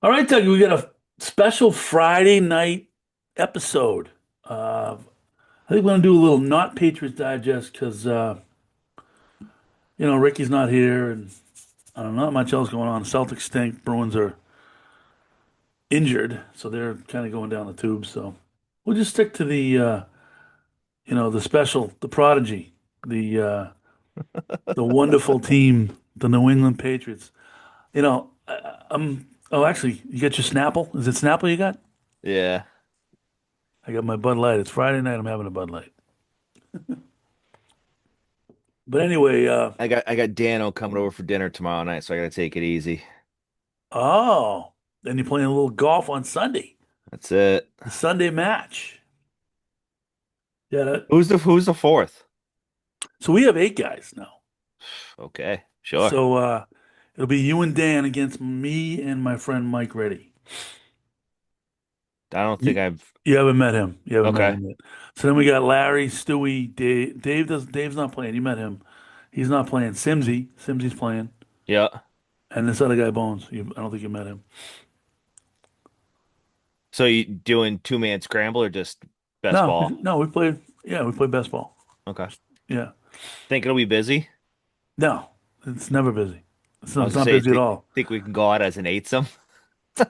All right, Doug, we got a special Friday night episode. I think we're gonna do a little not Patriots digest because Ricky's not here and not much else going on. Celtics stink. Bruins are injured, so they're kind of going down the tubes. So we'll just stick to the special, the prodigy, the wonderful team, the New England Patriots. Oh, actually, you got your Snapple? Is it Snapple you got? Yeah, I got my Bud Light. It's Friday night. I'm having a Bud Light. But anyway, I got Dano coming over for dinner tomorrow night, so I got to take it easy. oh, then you're playing a little golf on Sunday, That's it. the Sunday match. Yeah. Who's the fourth? So we have eight guys now. Okay, sure. So it'll be you and Dan against me and my friend Mike Reddy. I don't think You, I've. you haven't met him. You haven't met Okay. him yet. So then we got Larry, Stewie, Dave. Dave's not playing. You met him. He's not playing. Simsy's playing, Yeah. and this other guy Bones. I don't think you met him. So you doing two-man scramble or just best No, ball? no, we played. Yeah, we played best ball. Okay. Yeah. Think it'll be busy? No, it's never busy. I was It's gonna not say, busy at all. think we can go out as an eightsome?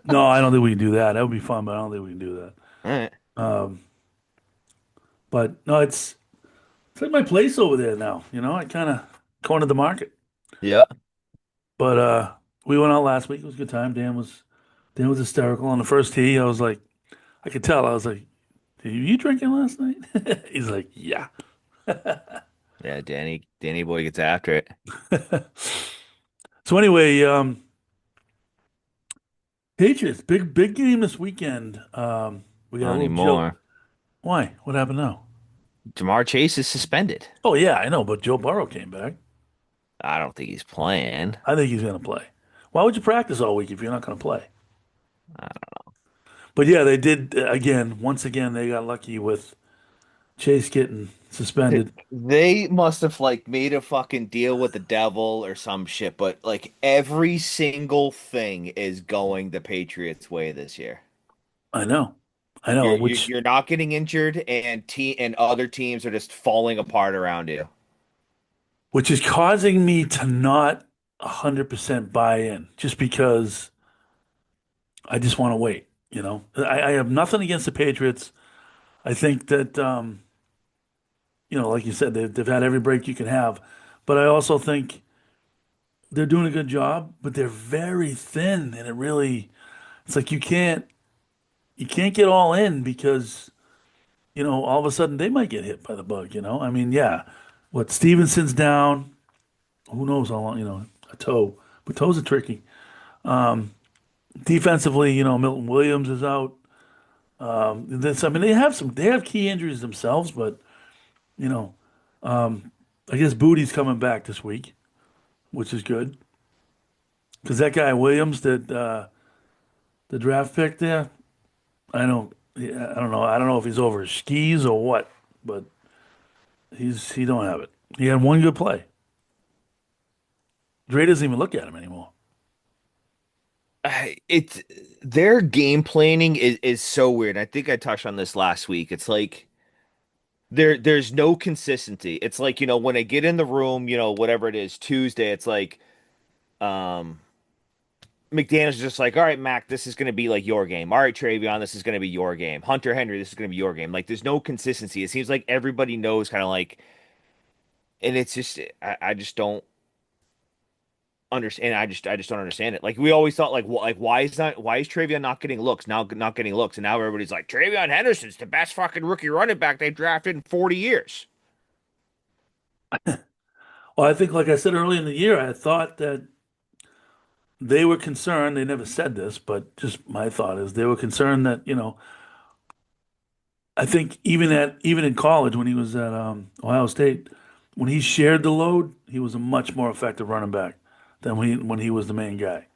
No, I don't think we can do that. That would be fun, but I don't think we can do that. All right. Um, but no, it's like my place over there now. I kind of cornered the market. Yeah. But we went out last week. It was a good time. Dan was hysterical on the first tee. I was like, I could tell. I was like, "Were you drinking last night?" He's like, "Yeah." Yeah, Danny boy gets after it. So anyway, Patriots big game this weekend. We got a Not little Joe. anymore. Why? What happened now? Jamar Chase is suspended. Oh yeah, I know, but Joe Burrow came back. I don't think he's playing. I think he's going to play. Why would you practice all week if you're not going to play? I don't But yeah, they did again. Once again, they got lucky with Chase getting know. suspended, They must have like made a fucking deal with the devil or some shit, but like every single thing is going the Patriots' way this year. I know. I know, You're not getting injured, and other teams are just falling apart around you. which is causing me to not 100% buy in, just because I just want to wait. I have nothing against the Patriots. I think that like you said, they've had every break you can have, but I also think they're doing a good job. But they're very thin, and it's like you can't get all in because all of a sudden they might get hit by the bug. I mean, yeah, what Stevenson's down, who knows how long, a toe, but toes are tricky. Defensively, Milton Williams is out. I mean, they have key injuries themselves, but you know, I guess Booty's coming back this week, which is good because that guy Williams, that the draft pick there, I don't know, if he's over his skis or what, but he don't have it. He had one good play. Dre doesn't even look at him anymore. It's their game planning is so weird. I think I touched on this last week. It's like there's no consistency. It's like, when I get in the room, whatever it is, Tuesday, it's like um McDaniel's just like, all right, Mac, this is going to be like your game. All right, Travion, this is going to be your game. Hunter Henry, this is going to be your game. Like, there's no consistency. It seems like everybody knows kind of like, and it's just, I just don't understand. I just don't understand it. Like, we always thought, like, why is Travion not getting looks now, not getting looks, and now everybody's like, Travion Henderson's the best fucking rookie running back they've drafted in 40 years. Well, I think, like I said earlier in the year, I thought that they were concerned. They never said this, but just my thought is they were concerned that, I think even in college when he was at Ohio State, when he shared the load, he was a much more effective running back than when he was the main guy.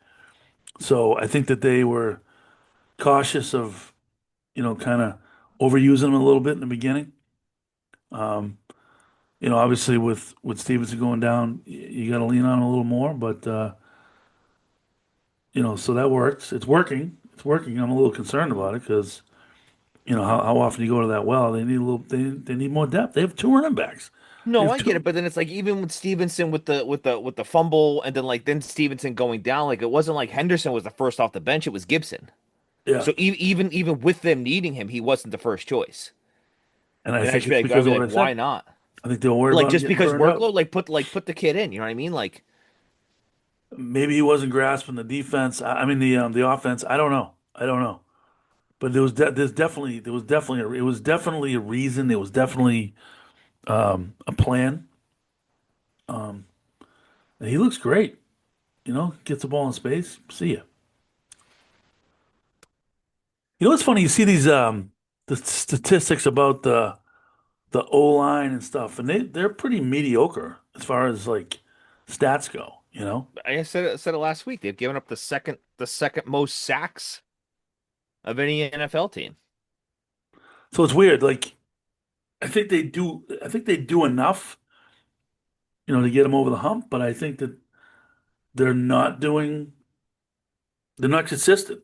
So I think that they were cautious of, kind of overusing him a little bit in the beginning. Um, obviously with Stevenson going down, you got to lean on him a little more. But So that works. It's working. It's working. I'm a little concerned about it because how often you go to that well. They need a little. They need more depth. They have two running backs. They No, have I get two. it, but then it's like even with Stevenson with the fumble and then Stevenson going down, like it wasn't like Henderson was the first off the bench, it was Gibson. Yeah, So even with them needing him, he wasn't the first choice. and I And I think should be it's like, I'd because be of what like, I why said. not? I think they were worried Like about him just getting because burned out. workload, like put the kid in. You know what I mean? Like Maybe he wasn't grasping the defense. I mean the offense. I don't know. I don't know. But it was definitely a reason. There was definitely a plan. Um, and he looks great. Gets the ball in space. See ya. What's funny? You see these the statistics about the O line and stuff, and they're pretty mediocre as far as like stats go. I said it last week. They've given up the second most sacks of any NFL team. So it's weird. Like I think they do. I think they do enough, to get them over the hump. But I think that they're not doing. They're not consistent.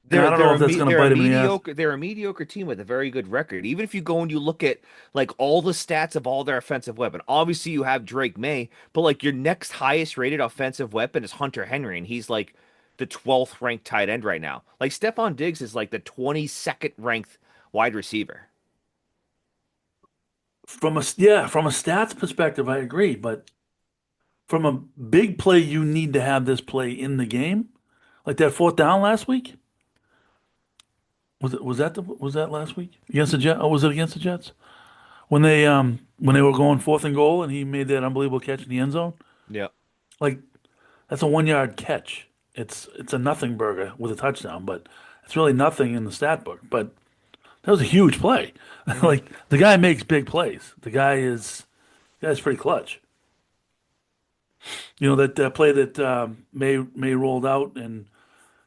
And I They're don't know they're if a that's me going to they're a bite them in the ass. mediocre they're a mediocre team with a very good record. Even if you go and you look at like all the stats of all their offensive weapon, obviously you have Drake May, but like your next highest rated offensive weapon is Hunter Henry, and he's like the 12th ranked tight end right now. Like Stephon Diggs is like the 22nd ranked wide receiver. From a stats perspective, I agree. But from a big play, you need to have this play in the game, like that fourth down last week. Was that last week against the Jets? Oh, was it against the Jets when they were going fourth and goal and he made that unbelievable catch in the end zone? Yeah. Like that's a 1 yard catch. It's a nothing burger with a touchdown, but it's really nothing in the stat book. But that was a huge play. hmm Like the guy makes big plays. The guy's pretty clutch. That play that May rolled out and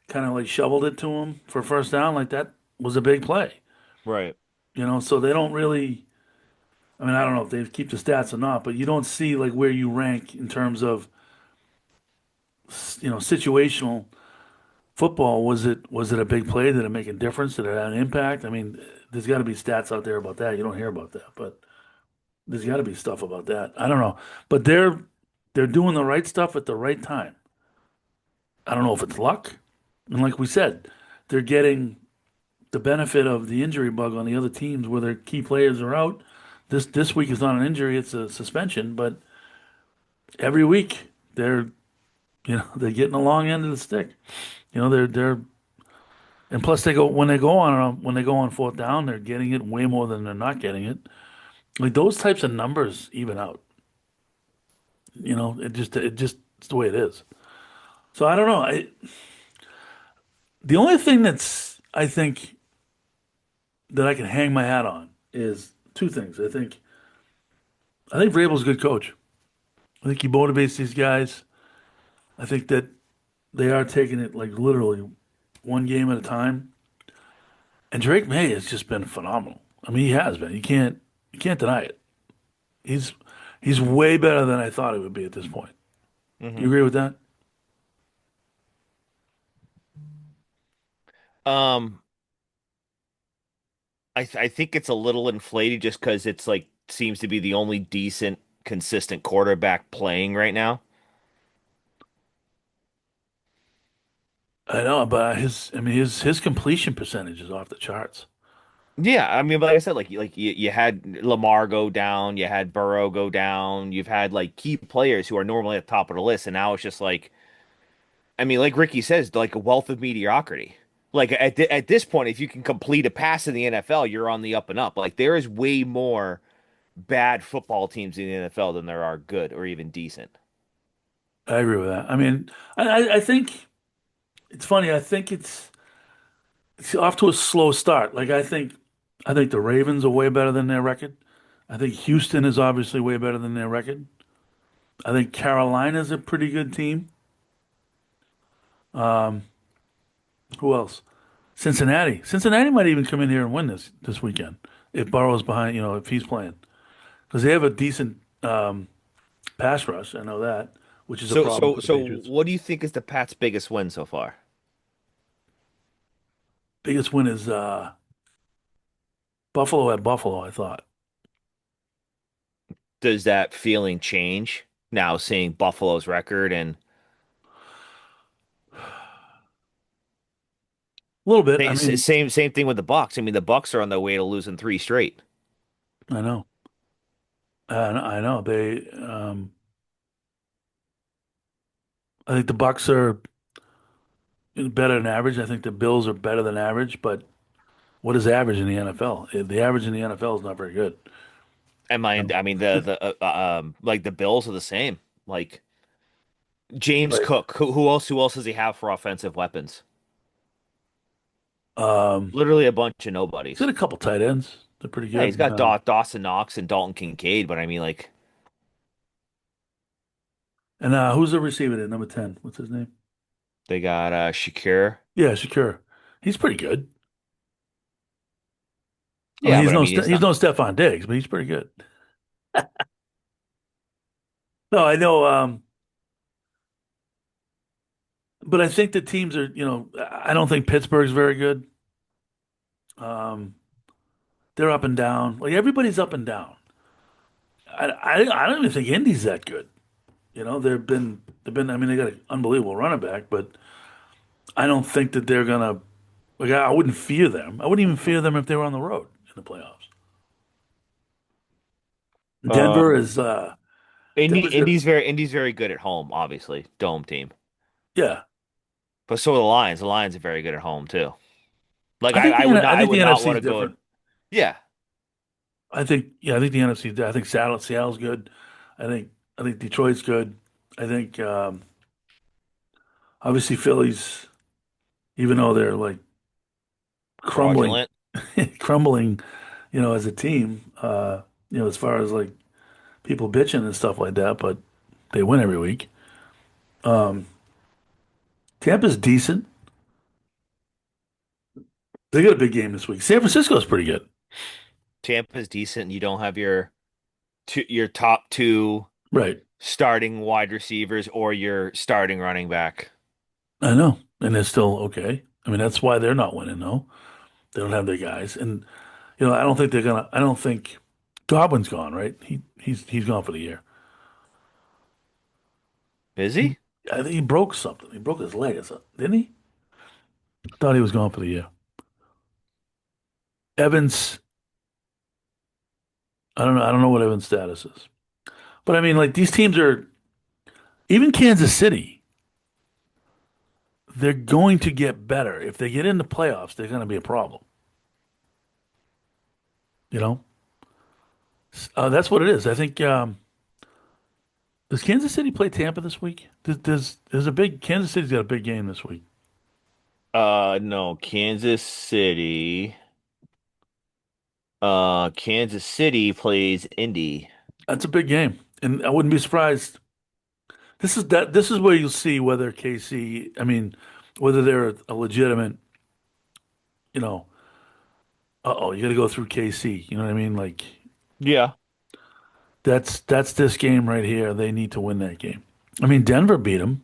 kind of like shoveled it to him for first down, like that was a big play. Right. So they don't really. I mean, I don't know if they keep the stats or not, but you don't see like where you rank in terms of situational football. Was it a big play? Did it make a difference? Did it have an impact? I mean, there's got to be stats out there about that. You don't hear about that, but there's got to be stuff about that. I don't know, but they're doing the right stuff at the right time. I don't know if it's luck, and like we said, they're getting the benefit of the injury bug on the other teams where their key players are out. This week is not an injury; it's a suspension, but every week they're getting the long end of the stick. They're and plus they go when they go on fourth down, they're getting it way more than they're not getting it. Like those types of numbers even out. It just it's the way it is. So I don't know. The only thing that's I think that I can hang my hat on is two things. I think Vrabel's a good coach. I think he motivates these guys. I think that they are taking it like literally one game at a time. And Drake May has just been phenomenal. I mean, he has been. You can't deny it. He's he's way better than I thought he would be at this point. You hmm agree with that? Um, I think it's a little inflated just because it's like seems to be the only decent, consistent quarterback playing right now. I know, but his completion percentage is off the charts. Yeah, I mean, but like I said, like you had Lamar go down, you had Burrow go down, you've had like key players who are normally at the top of the list, and now it's just like, I mean, like Ricky says, like a wealth of mediocrity. Like at this point, if you can complete a pass in the NFL, you're on the up and up. Like there is way more bad football teams in the NFL than there are good or even decent. I agree with that. I mean, I think it's funny. I think it's off to a slow start. Like I think the Ravens are way better than their record. I think Houston is obviously way better than their record. I think Carolina's a pretty good team. Um, who else? Cincinnati. Cincinnati might even come in here and win this weekend if Burrow's behind. If he's playing because they have a decent pass rush. I know that which is a So problem so for the so Patriots. what do you think is the Pats' biggest win so far? Biggest win is Buffalo at Buffalo, I thought. Does that feeling change now seeing Buffalo's record and A little bit. I mean, same thing with the Bucks? I mean, the Bucks are on their way to losing three straight. I know. I know. I think the Bucks are better than average. I think the Bills are better than average, but what is average in the NFL? The average in the NFL is not very good. You I mean like the Bills are the same. Like James Right. Cook, who else does he have for offensive weapons? Um, Literally a bunch of he's got nobodies. a couple tight ends. They're pretty Yeah, he's good. got Dawson Knox and Dalton Kincaid, but I mean like And who's the receiver there? Number 10. What's his name? they got Shakir. Yeah, Shakur. He's pretty good. I mean, Yeah, but I mean it's He's not. no Stephon Diggs, but he's pretty good. No, I know. But I think the teams are, I don't think Pittsburgh's very good. Um, they're up and down. Like everybody's up and down. I don't even think Indy's that good. I mean, they got an unbelievable running back, but I don't think that they're gonna. Like, I wouldn't fear them. I wouldn't even fear them if they were on the road in the playoffs. Denver Um, is Denver's got, Indy's very good at home, obviously, dome team. yeah. But so are the Lions. The Lions are very good at home too. Like I I think would the not NFC want is to go. different. Yeah, I think the NFC. I think Seattle's good. I think I think Detroit's good. I think obviously Philly's, even though they're like crumbling, fraudulent. crumbling, as a team. As far as like people bitching and stuff like that, but they win every week. Um, Tampa's decent. They got a big game this week. San Francisco's pretty good. Tampa's decent. You don't have your top two Right. starting wide receivers or your starting running back. I know. And they're still okay. I mean, that's why they're not winning, though. They don't have their guys. And, I don't think Godwin's gone, right? He's gone for the year. Is he? I think he broke something. He broke his leg or something, didn't he? I thought he was gone for the year. Evans, I don't know. I don't know what Evans' status is. But I mean, like these teams are, even Kansas City, they're going to get better. If they get into playoffs, they're going to be a problem. You know, that's what it is. I think, does Kansas City play Tampa this week? There's a big, Kansas City's got a big game this week. No, Kansas City. Kansas City plays Indy. That's a big game. And I wouldn't be surprised. This is where you'll see whether KC, I mean, whether they're a legitimate, you know, uh-oh, you got to go through KC. You know what I mean? Like Yeah. that's this game right here. They need to win that game. I mean, Denver beat them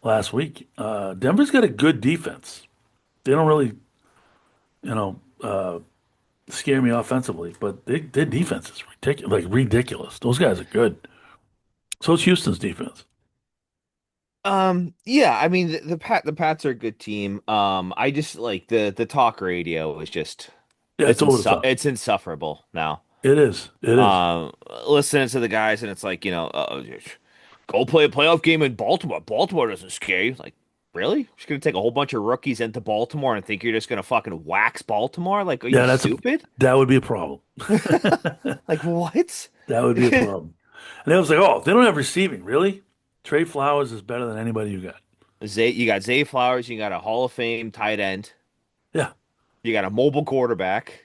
last week. Denver's got a good defense. They don't really, you know, scare me offensively, but their defense is ridiculous. Like ridiculous. Those guys are good. So is Houston's defense. Yeah, I mean the Pats are a good team. I just like the talk radio is just Yeah, it's over the top. it's insufferable now. It is. It is. Um, Listening to the guys and it's like, go play a playoff game in Baltimore. Baltimore doesn't scare you. Like, really? Just gonna take a whole bunch of rookies into Baltimore and think you're just gonna fucking wax Baltimore? Like, are you Yeah, stupid? that would be a problem. Like, what? That would be a problem. And they was like, oh, they don't have receiving, really? Trey Flowers is better than anybody you got. You got Zay Flowers, you got a Hall of Fame tight end, Yeah. you got a mobile quarterback.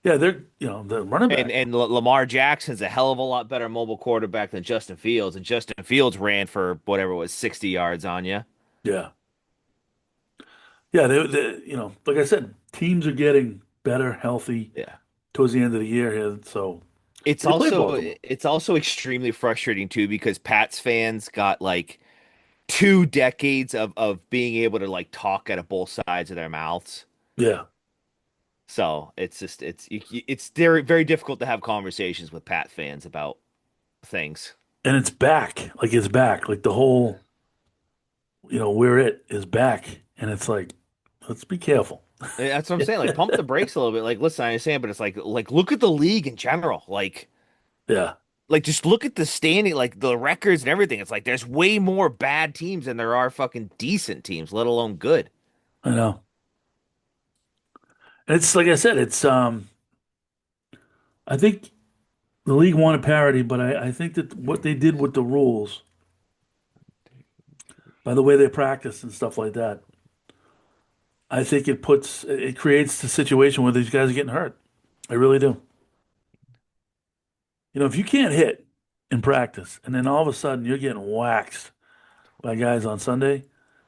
Yeah, the running back. Lamar Jackson's a hell of a lot better mobile quarterback than Justin Fields, and Justin Fields ran for whatever it was 60 yards on you. Yeah. Yeah, like I said, teams are getting better, healthy Yeah. towards the end of the year here. So It's They play also Baltimore. it's also extremely frustrating too because Pats fans got like 2 decades of being able to like talk out of both sides of their mouths. Yeah. So it's just it's very very difficult to have conversations with Pat fans about things. And it's back. Like it's back. Like the whole, where it is back. And it's like, let's be careful. And that's what I'm saying. Like pump the brakes a little bit. Like listen, I understand, but it's like look at the league in general. Yeah, Like just look at the standing, like the records and everything. It's like there's way more bad teams than there are fucking decent teams, let alone good. I know. And it's like I said, I think the league wanted parity, but I think that what they did with the rules, by the way they practice and stuff like that, I think it creates the situation where these guys are getting hurt. I really do. If you can't hit in practice and then all of a sudden you're getting waxed by guys on Sunday,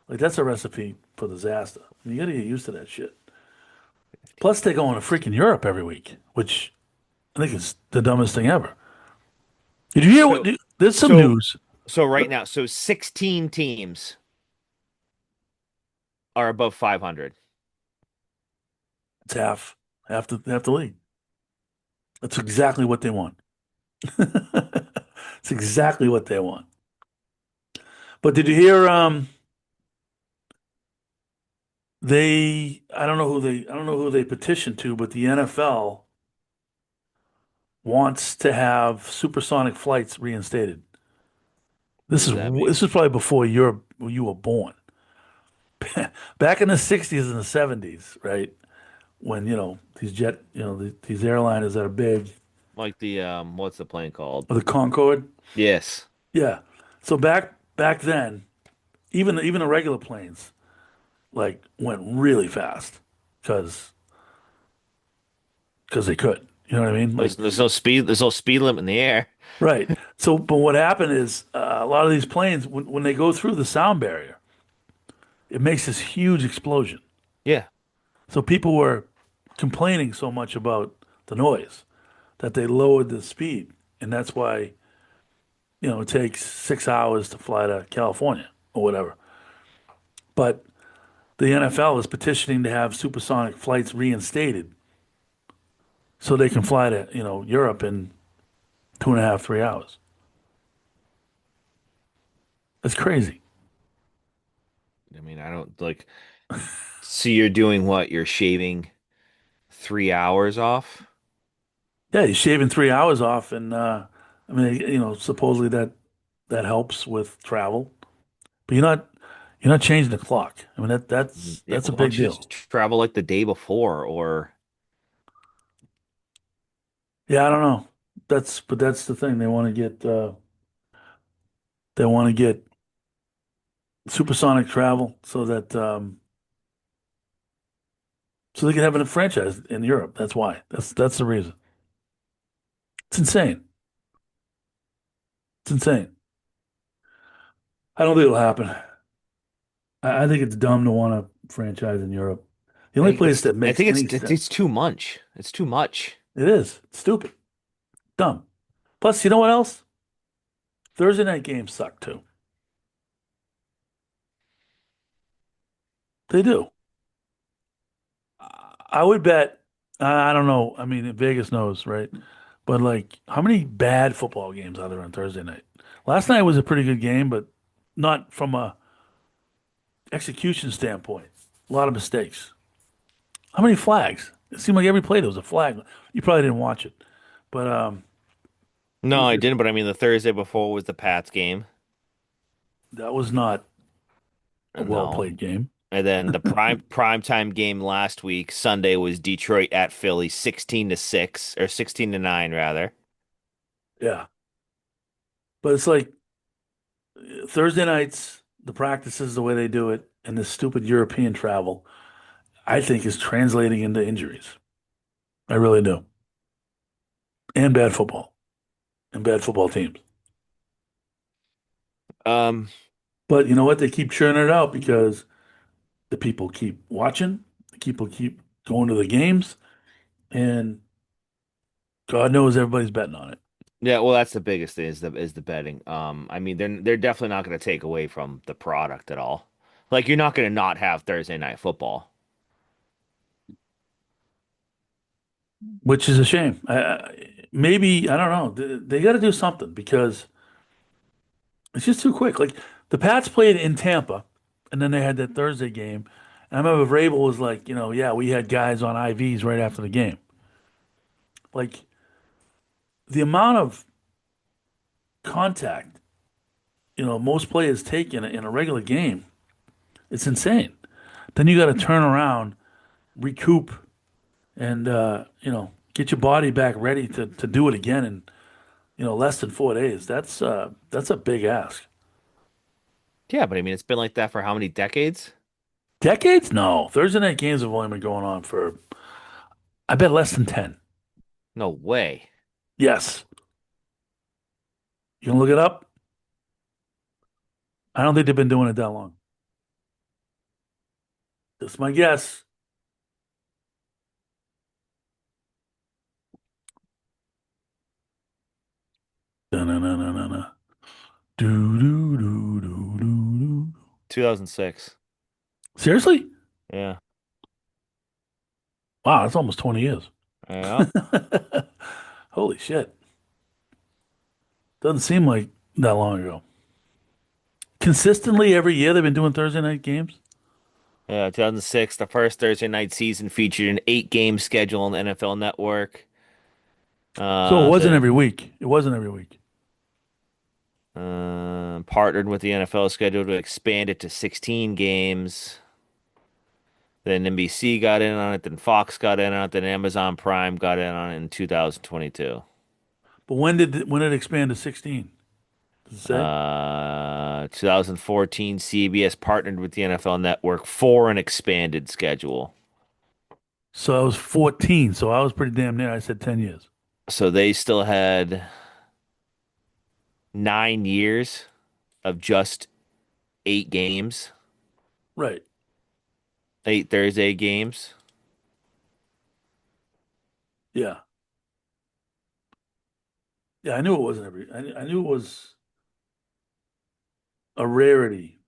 like that's a recipe for disaster. You got to get used to that shit. Plus, they go to freaking Europe every week, which I think is the dumbest thing ever. Did you hear So there's some so news. so right now, so 16 teams are above 500. It's half the league. That's exactly what they want. It's exactly what they want. But did you hear? I don't know who they petitioned to, but the NFL wants to have supersonic flights reinstated. What does that mean? This is probably before you were born. Back in the 60s and the 70s, right? When, these airliners that are big, Like the what's the plane called? or the Concorde. Yes. Yeah. So back then, even the regular planes like went really fast because they could. You know what I mean? Like, There's no speed limit in the air. right. So, but what happened is a lot of these planes, when they go through the sound barrier, it makes this huge explosion. Yeah. So people were complaining so much about the noise that they lowered the speed, and that's why it takes 6 hours to fly to California or whatever. But the NFL is petitioning to have supersonic flights reinstated so they can fly to Europe in 2.5, 3 hours. That's crazy. I mean, I don't like so you're doing what? You're shaving 3 hours off? Yeah, he's shaving 3 hours off, and I mean, supposedly that helps with travel, but you're not changing the clock. I mean Yeah, that's a well, why big don't you deal. just travel like the day before or Yeah, I don't know. That's the thing. They want to get supersonic travel so they can have a franchise in Europe. That's why. That's the reason. It's insane. It's insane. I don't think it'll happen. I think it's dumb to want a franchise in Europe. The only place that I makes think any sense. it's too much. It's too much. It is. It's stupid. Dumb. Plus, you know what else? Thursday night games suck too. They do. I would bet. I don't know. I mean, Vegas knows, right? But like, how many bad football games are there on Thursday night? Last night was a pretty good game, but not from a execution standpoint. A lot of mistakes. How many flags? It seemed like every play there was a flag. You probably didn't watch it, but it No, was I just didn't, but I mean the Thursday before was the Pats game. that was not a well No. played game. And then the prime time game last week, Sunday was Detroit at Philly, 16-6 or 16-9 rather. Yeah, but it's like Thursday nights, the practices, the way they do it, and this stupid European travel, I think is translating into injuries. I really do. And bad football teams. Um, But you know what? They keep churning it out because the people keep watching, the people keep going to the games, and God knows everybody's betting on it. Yeah, well, that's the biggest thing is the betting. I mean, they're definitely not going to take away from the product at all. Like you're not going to not have Thursday night football. Which is a shame. Maybe I don't know. They got to do something because it's just too quick. Like the Pats played in Tampa, and then they had that Thursday game. And I remember Vrabel was like, yeah, we had guys on IVs right after the game. Like the amount of contact, most players take in a regular game, it's insane. Then you got to turn around, recoup, and get your body back ready to do it again in less than 4 days. That's a big ask. Yeah, but I mean, it's been like that for how many decades? Decades? No. Thursday night games have only been going on for, I bet, less than 10. No way. Yes. You can look it up. I don't think they've been doing it that long. That's my guess. Da-na-na-na-na-na. Do, do, do, do, do, do. 2006. Seriously? Yeah. Wow, that's almost 20 years. Yeah. Holy shit. Doesn't seem like that long ago. Consistently every year they've been doing Thursday night games. Yeah, 2006, the first Thursday night season featured an 8 game schedule on the NFL Network. So it wasn't The every week. It wasn't every week. Partnered with the NFL schedule to expand it to 16 games. Then NBC got in on it, then Fox got in on it, then Amazon Prime got in on it in 2022. But when did it expand to 16? Does it say? 2014, CBS partnered with the NFL Network for an expanded schedule. So I was 14, so I was pretty damn near. I said 10 years. So they still had 9 years of just 8 games, Right. 8 Thursday games. Yeah. Yeah, I knew it wasn't every. I knew it was a rarity.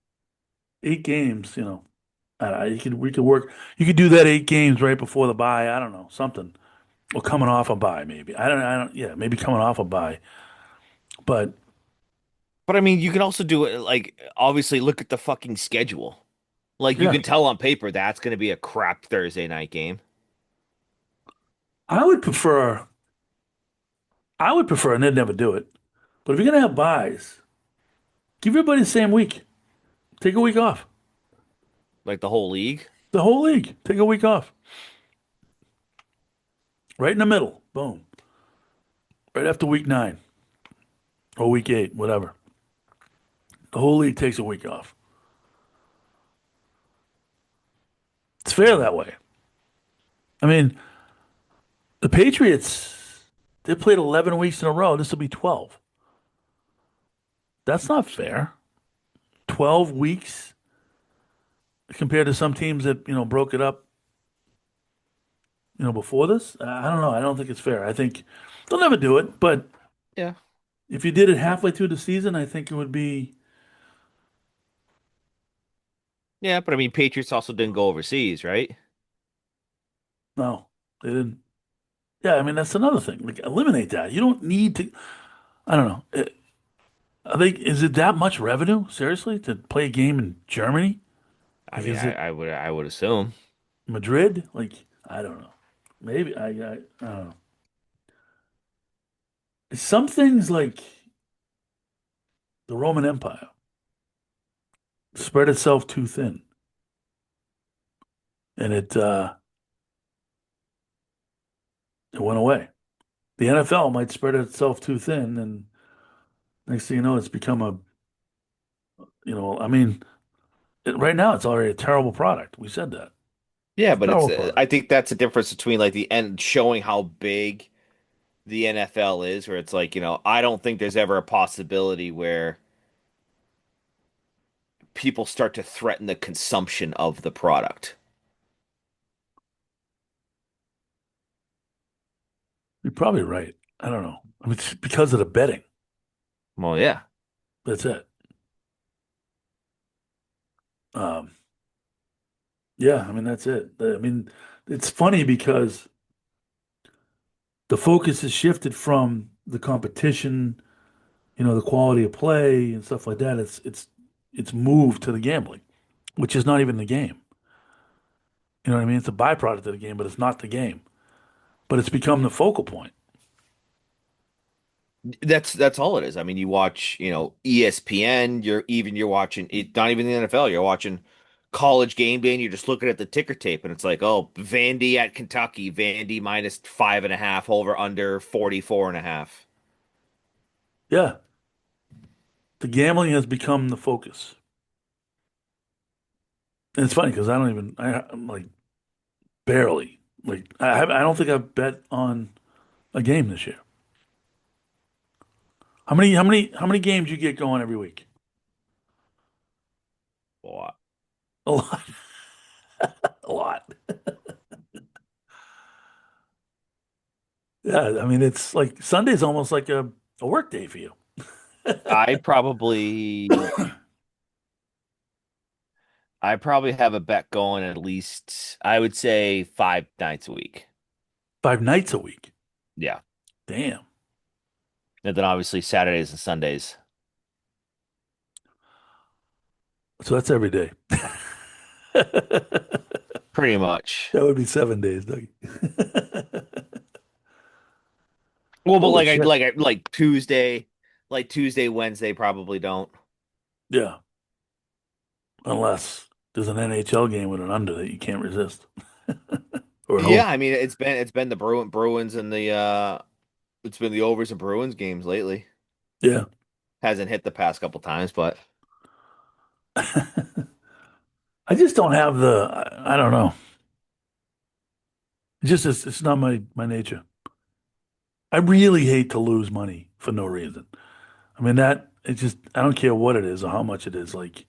8 games, we could work. You could do that 8 games right before the bye. I don't know, something. Or coming off a bye, maybe. I don't. Yeah, maybe coming off a bye. But But I mean, you can also do it like obviously look at the fucking schedule. Like you yeah, can tell on paper that's going to be a crap Thursday night game. I would prefer. I would prefer, and they'd never do it. But if you're gonna have buys, give everybody the same week. Take a week off. Like the whole league. The whole league. Take a week off. Right in the middle. Boom. Right after week 9 or week 8, whatever. The whole league takes a week off. It's fair that way. I mean, the Patriots, they played 11 weeks in a row. This will be 12. That's not fair. 12 weeks compared to some teams that, broke it up, before this. I don't know. I don't think it's fair. I think they'll never do it. But Yeah. if you did it halfway through the season, I think it would be, Yeah, but I mean, Patriots also didn't go overseas, right? no, they didn't. Yeah, I mean, that's another thing. Like, eliminate that. You don't need to, I don't know. Is it that much revenue, seriously, to play a game in Germany? I Like, mean, is it I would assume. Madrid? Like, I don't know. Maybe I don't know. Some things like the Roman Empire spread itself too thin, and it went away. The NFL might spread itself too thin, and next thing you know, it's become I mean, right now it's already a terrible product. We said that. Yeah, It's a but it's terrible product. I think that's the difference between like the end showing how big the NFL is, where it's like, I don't think there's ever a possibility where people start to threaten the consumption of the product. You're probably right. I don't know. I mean, it's because of the betting. Well, yeah. That's it. Um, yeah, I mean, that's it. I mean, it's funny because the focus has shifted from the competition, the quality of play and stuff like that. It's moved to the gambling, which is not even the game. You know what I mean? It's a byproduct of the game, but it's not the game. But it's become the focal point. That's all it is. I mean, you watch, ESPN, you're watching it, not even the NFL, you're watching college game day and you're just looking at the ticker tape and it's like, oh, Vandy at Kentucky, Vandy minus 5.5 over under 44.5. Yeah, the gambling has become the focus. And it's funny because I'm like barely I don't think I've bet on a game this year. How many games you get going every week? Boy. A lot, a lot. Yeah, I mean it's like Sunday's almost like a work day for you. I probably I probably have a bet going at least, I would say 5 nights a week. 5 nights a week. Yeah. Damn. And then obviously Saturdays and Sundays. So that's every day. Pretty much. That would be 7 days, Dougie. Well, but Holy like I shit. like I like Tuesday, Wednesday probably don't. Yeah, unless there's an NHL game with an under that you can't resist, or an Yeah, over. I mean it's been the Bruins and it's been the overs and Bruins games lately. Yeah. Hasn't hit the past couple times, but I just don't have I don't know. It's not my nature. I really hate to lose money for no reason. I mean I don't care what it is or how much it is. Like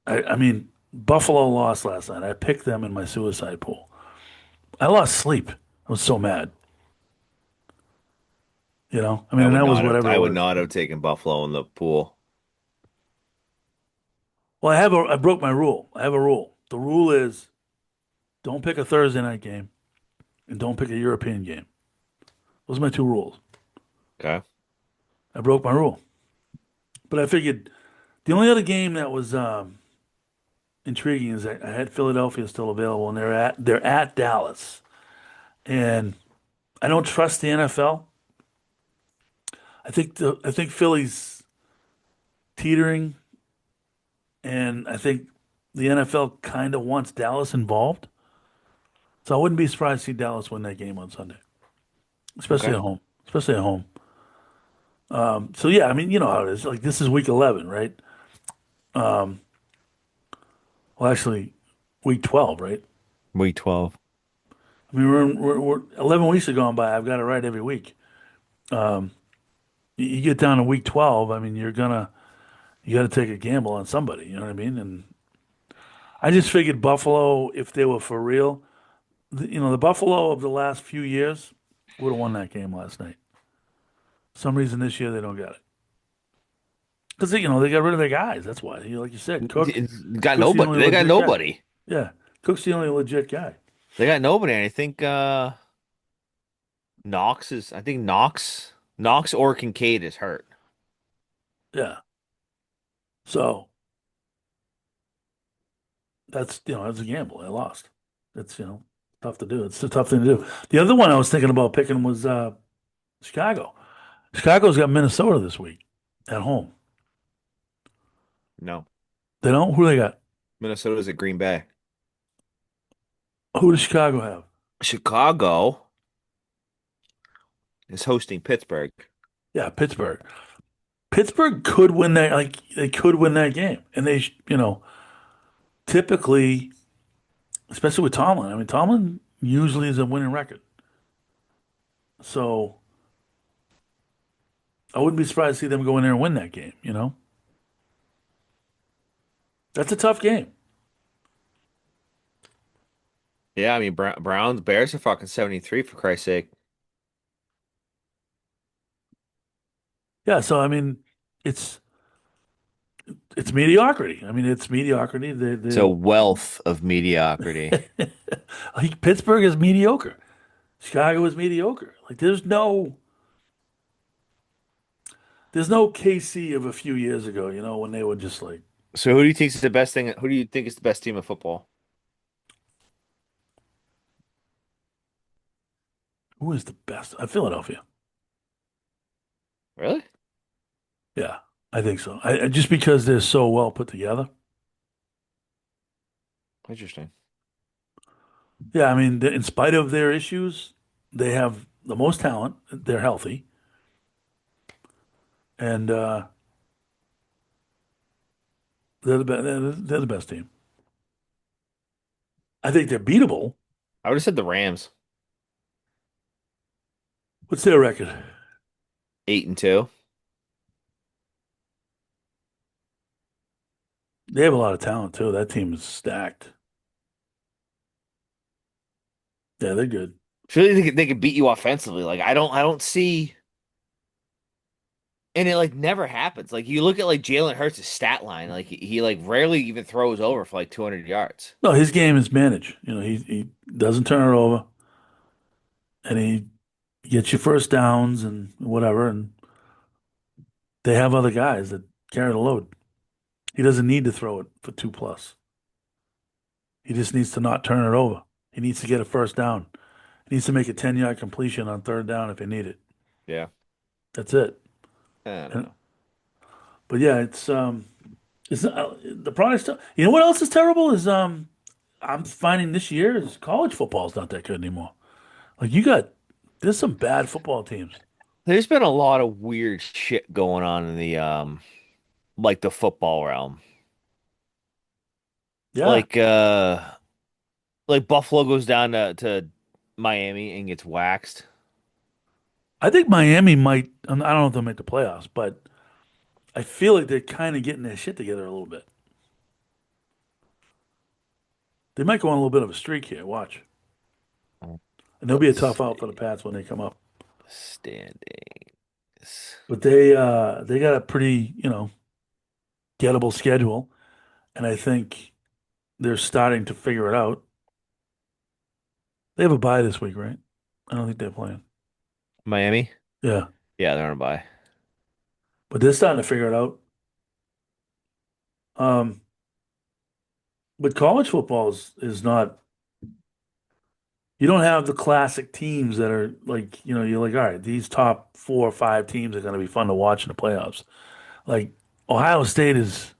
I mean Buffalo lost last night. I picked them in my suicide pool. I lost sleep. I was so mad. I mean, and that was whatever it I would was. not have taken Buffalo in the pool. Well, I broke my rule. I have a rule. The rule is don't pick a Thursday night game and don't pick a European game. Those are my two rules. Okay. I broke my rule. But I figured the only other game that was intriguing is I had Philadelphia still available, and they're at Dallas, and I don't trust the NFL. I think Philly's teetering, and I think the NFL kind of wants Dallas involved. So I wouldn't be surprised to see Dallas win that game on Sunday, especially Okay. at home. Especially at home. So yeah, I mean, you know how it is. Like this is week 11, right? Um, well, actually, week 12, right? Week 12. I mean, we're 11 weeks have gone by. I've got it right every week. Um, you get down to week 12. I mean, you got to take a gamble on somebody. You know what I mean? And I just figured Buffalo, if they were for real, the Buffalo of the last few years would have won that game last night. For some reason this year they don't got it because they got rid of their guys. That's why. Like you said, Got Cook's the nobody. only They got legit guy. nobody. Yeah, Cook's the only legit guy. They got nobody. And I think Knox or Kincaid is hurt. Yeah. So that's a gamble. I lost. It's tough to do. It's a tough thing to do. The other one I was thinking about picking was Chicago. Chicago's got Minnesota this week at home. No. They don't? Who they got? Minnesota's at Green Bay. Who does Chicago have? Chicago is hosting Pittsburgh. Yeah, Pittsburgh. Pittsburgh could win that. Like they could win that game, and typically, especially with Tomlin. I mean, Tomlin usually is a winning record. So I wouldn't be surprised to see them go in there and win that game. That's a tough game. Yeah, I mean Browns Bears are fucking 73 for Christ's sake. Yeah, so I mean, it's it's mediocrity. I mean, it's mediocrity. It's a wealth of mediocrity. Like Pittsburgh is mediocre. Chicago is mediocre. Like there's no KC of a few years ago, when they were just like, So who do you think is the best thing? Who do you think is the best team of football? who is the best? Philadelphia. Really? Yeah, I think so. Just because they're so well put together. Interesting. Yeah, I mean, in spite of their issues, they have the most talent. They're healthy, and they're the best team. I think they're beatable. I would have said the Rams, What's their record? 8-2. They have a lot of talent too. That team is stacked. Yeah, they're good. Surely they could beat you offensively. Like I don't see, and it like never happens. Like you look at like Jalen Hurts' stat line, like he like rarely even throws over for like 200 yards. No, his game is managed. He doesn't turn it over, and he gets you first downs and whatever. And they have other guys that carry the load. He doesn't need to throw it for two plus. He just needs to not turn it over. He needs to get a first down. He needs to make a 10-yard completion on third down if he need it. Yeah, That's it. I don't And, know. but yeah, it's the product's. You know what else is terrible is I'm finding this year is college football is not that good anymore. Like there's some bad football teams. There's been a lot of weird shit going on in the like the football realm. Yeah, Like like Buffalo goes down to Miami and gets waxed. I think Miami might. I don't know if they'll make the playoffs, but I feel like they're kind of getting their shit together a little bit. They might go on a little bit of a streak here. Watch, and they'll be a Let's tough out for the see. Pats when they come up. Standings. But they got a pretty gettable schedule, and I think they're starting to figure it out. They have a bye this week, right? I don't think they're playing. Miami? Yeah, Yeah, they're on a bye. but they're starting to figure it out. Um, but college football is not. You don't have the classic teams that are like, you're like, all right, these top 4 or 5 teams are going to be fun to watch in the playoffs. Like Ohio State is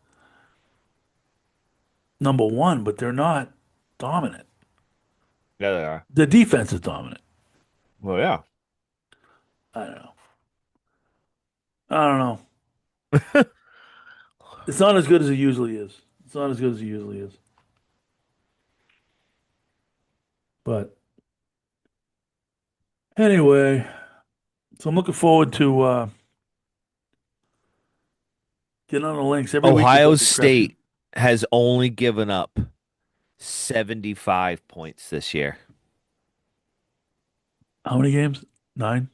number one, but they're not dominant. Yeah, they are. The defense is dominant. Well, yeah. I don't know. I don't know. It's not as good as it usually is. It's not as good as it usually is. But anyway, so I'm looking forward to getting on the links. Every week is Ohio like a crapshoot. State has only given up 75 points this year. How many games? 9,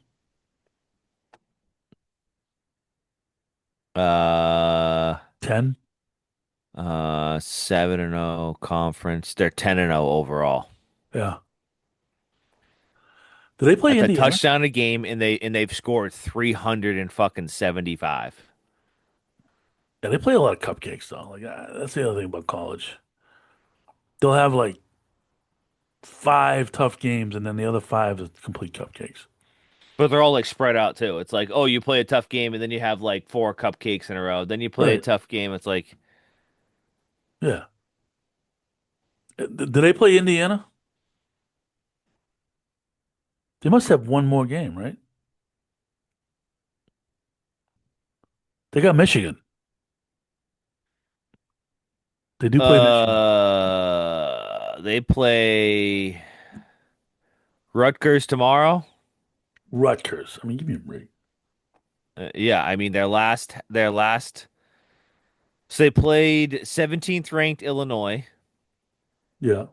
Uh 10? 7-0 conference. They're 10-0 overall. Yeah. Do they play That's a Indiana? touchdown a game and they've scored 300 and fucking 75. Yeah, they play a lot of cupcakes though. Like that's the other thing about college. They'll have like 5 tough games, and then the other 5 is complete cupcakes. But they're all like spread out too. It's like, oh, you play a tough game and then you have like four cupcakes in a row. Then you play a Right. tough game. It's like Yeah. Do they play Indiana? They must have one more game, right? They got Michigan. They do play Michigan. they play Rutgers tomorrow. Rutgers. I mean, give me a break. Yeah, I mean their last so they played 17th ranked Illinois, Yeah.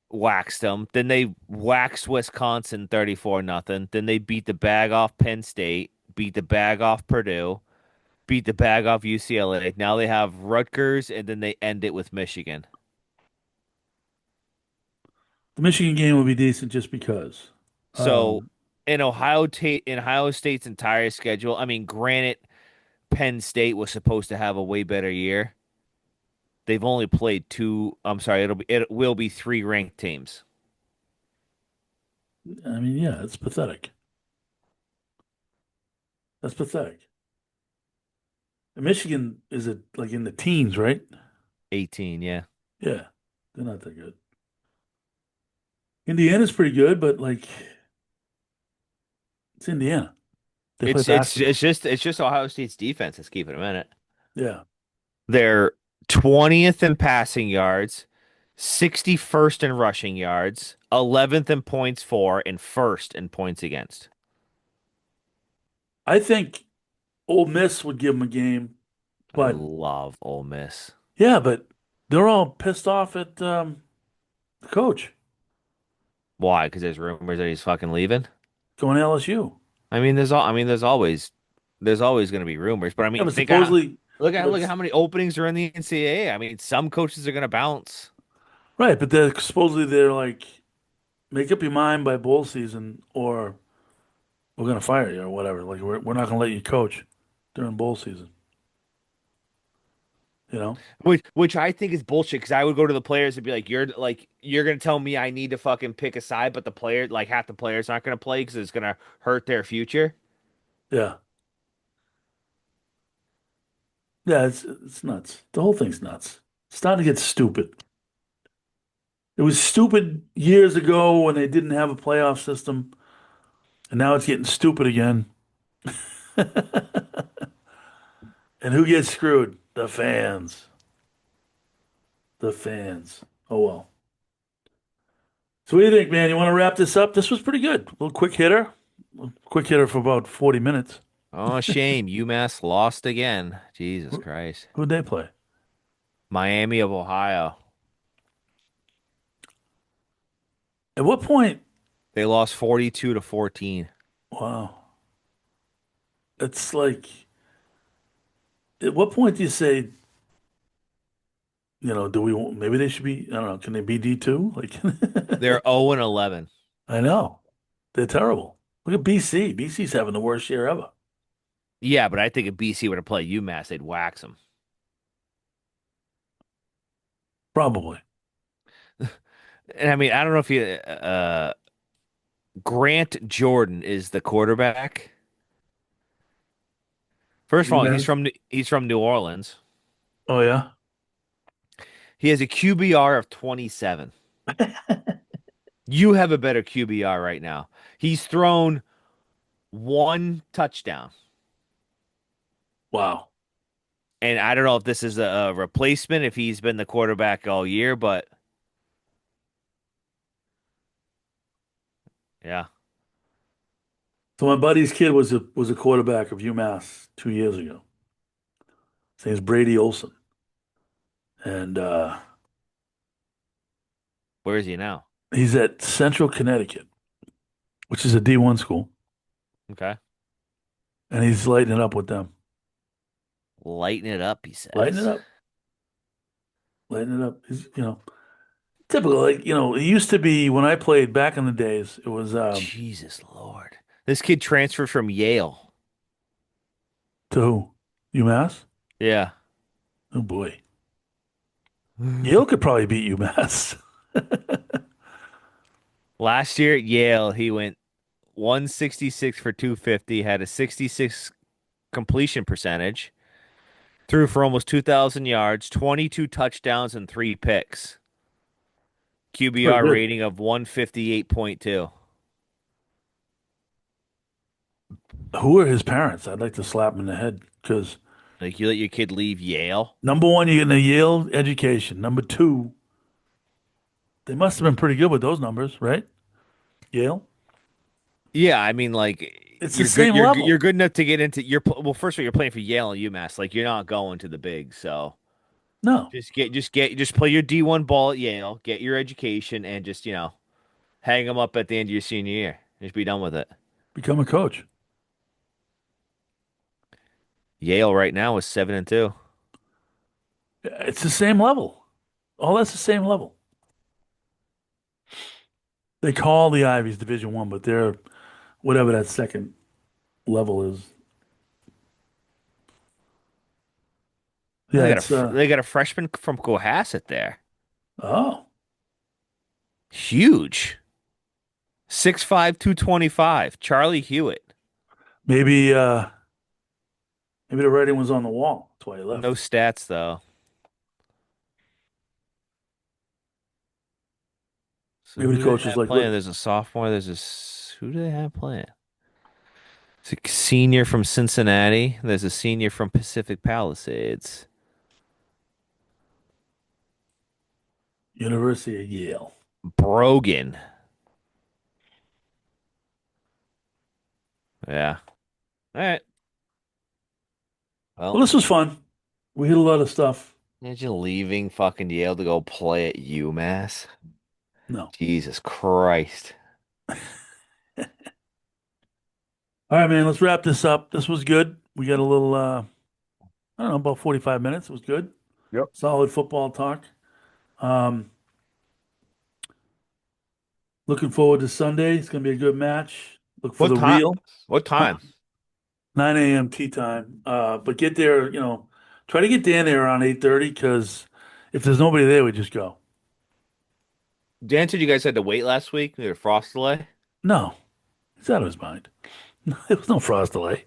waxed them. Then they waxed Wisconsin 34 nothing. Then they beat the bag off Penn State, beat the bag off Purdue, beat the bag off UCLA. Now they have Rutgers, and then they end it with Michigan. The Michigan game will be decent just because. So Um, in Ohio State's entire schedule, I mean, granted, Penn State was supposed to have a way better year. They've only played two. I'm sorry, it will be three ranked teams. I mean, yeah, it's pathetic. That's pathetic. And Michigan is it like in the teens, right? 18, yeah. Yeah, they're not that good. Indiana's pretty good, but like it's Indiana. They play basketball. It's just Ohio State's defense that's keeping them in it. Yeah, They're 20th in passing yards, 61st in rushing yards, 11th in points for, and first in points against. I think Ole Miss would give them a game, I but love Ole Miss. yeah, but they're all pissed off at the coach Why? Because there's rumors that he's fucking leaving. going to LSU. There's always going to be rumors, but I Yeah, mean, but think of how, supposedly, look at how many openings are in the NCAA. I mean, some coaches are going to bounce. right, but they're like, make up your mind by bowl season, or we're gonna fire you or whatever. Like we're not gonna let you coach during bowl season. You know? Which I think is bullshit because I would go to the players and be you're gonna tell me I need to fucking pick a side, but the player like half the players aren't gonna play because it's gonna hurt their future. Yeah, yeah. It's nuts. The whole thing's nuts. It's starting to get stupid. It was stupid years ago when they didn't have a playoff system, and now it's getting stupid again. And who gets screwed? The fans. The fans. Oh well. So what do you think, man? You want to wrap this up? This was pretty good. A little quick hitter. A quick hitter for about 40 minutes. Oh, shame. UMass lost again. Jesus Christ. Who'd they play? Miami of Ohio. At what point? They lost 42 to 14. Wow. It's like, at what point do you say, do we want, maybe they should be, I don't know, can they be D2? Like, They're 0 and 11. I know. They're terrible. Look at BC. BC's having the worst year ever. Yeah, but I think if BC were to play UMass, they'd wax them. Probably. And I mean, I don't know if you Grant Jordan is the quarterback. First of all, UMass. he's from New Orleans. Oh, yeah? He has a QBR of 27. You have a better QBR right now. He's thrown one touchdown. Wow. And I don't know if this is a replacement, if he's been the quarterback all year, but yeah. So my buddy's kid was a quarterback of UMass 2 years ago. His name's Brady Olson. And Where is he now? he's at Central Connecticut, which is a D1 school. Okay. And he's lighting it up with them. Lighten it up, he Lighting it says. up. Lighting it up. He's typical. Like, it used to be when I played back in the days, it was Jesus Lord. This kid transferred from Yale. to who? UMass? Yeah. Oh boy. Yale could probably beat UMass. Last year at Yale, he went 166 for 250, had a 66 completion percentage, threw for almost 2,000 yards, 22 touchdowns, and three picks. Pretty QBR good. rating of 158.2. Who are his parents? I'd like to slap him in the head because Like, you let your kid leave Yale? number one, you're getting a Yale education. Number two, they must have been pretty good with those numbers, right? Yale. Yeah, I mean, like, It's the same you're level. good enough to get into well, first of all, you're playing for Yale and UMass. Like, you're not going to the big, so No, just play your D1 ball at Yale, get your education, and just, hang them up at the end of your senior year. Just be done with it. become a coach. Yale right now is 7-2. It's the same level. All that's the same level. They call the Ivies Division One, but they're whatever that second level is. Yeah, it's They got a freshman from Cohasset there. oh, Huge. 6'5", 225. Charlie Hewitt. maybe maybe the writing was on the wall. That's why he No left. stats though. So Maybe who the do they coach was have like, playing? look, There's a sophomore. Who do they have playing? It's a senior from Cincinnati. There's a senior from Pacific Palisades. University of Yale. Brogan. Yeah. All right. Well, Well, this was fun. We hit a lot of stuff. imagine leaving fucking Yale to go play at UMass. No. Jesus Christ. All right, man, let's wrap this up. This was good. We got a little I don't know, about 45 minutes. It was good. Yep. Solid football talk. Um, looking forward to Sunday. It's gonna be a good match. Look for What the time? real. What Huh? time? 9 a.m. tea time. But get there, try to get Dan there around 8:30 because if there's nobody there, we just go. Dan said you guys had to wait last week. We had a frost delay. No, he's out of his mind. There was no frost delay.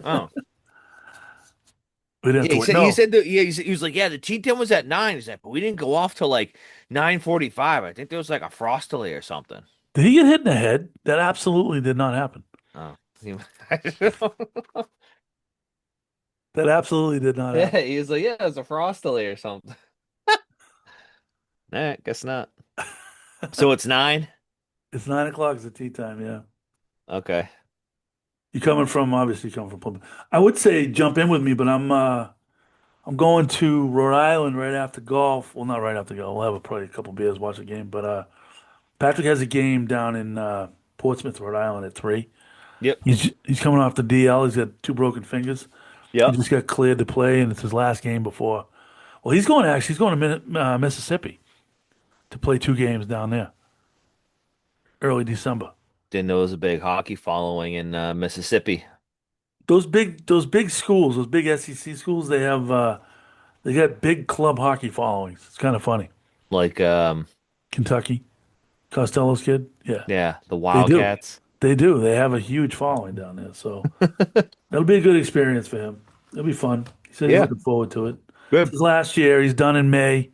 Oh. We didn't have Yeah, to wait. he No. said that, yeah, he was like, yeah, the tea time was at 9. He's like, but we didn't go off till like 9:45. I think there was like a frost delay or something. Did he get hit in the head? That absolutely did not happen. Oh. That absolutely did not Yeah, happen. he was like, yeah, it was a frost delay or something. Nah, guess not. So it's 9? It's 9 o'clock. It's the tea time. Yeah. Okay. You coming from obviously coming from Plymouth. I would say jump in with me, but I'm going to Rhode Island right after golf. Well, not right after golf. We'll have probably a couple beers, watch the game. But Patrick has a game down in Portsmouth, Rhode Island at 3. Yep. He's coming off the DL. He's got two broken fingers. He Yep. just got cleared to play, and it's his last game before. Well, he's going actually. He's going to Mississippi to play 2 games down there early December. Didn't know there was a big hockey following in Mississippi. Those big schools, those big SEC schools, they got big club hockey followings. It's kind of funny. Like, Kentucky, Costello's kid, yeah, yeah, the they do. Wildcats. They do. They have a huge following down there, so that'll be a good experience for him. It'll be fun. He said he's Yeah, looking forward to it. It's good. his last year. He's done in May.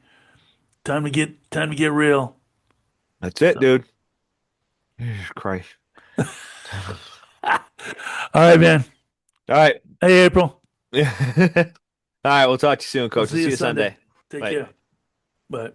Time to get real. That's it, So, dude. Jesus Christ. all right, man. All right. Hey, April. All right, we'll talk to you soon, I'll coach. We'll see see you you Sunday. Sunday. Take Bye. care. Bye.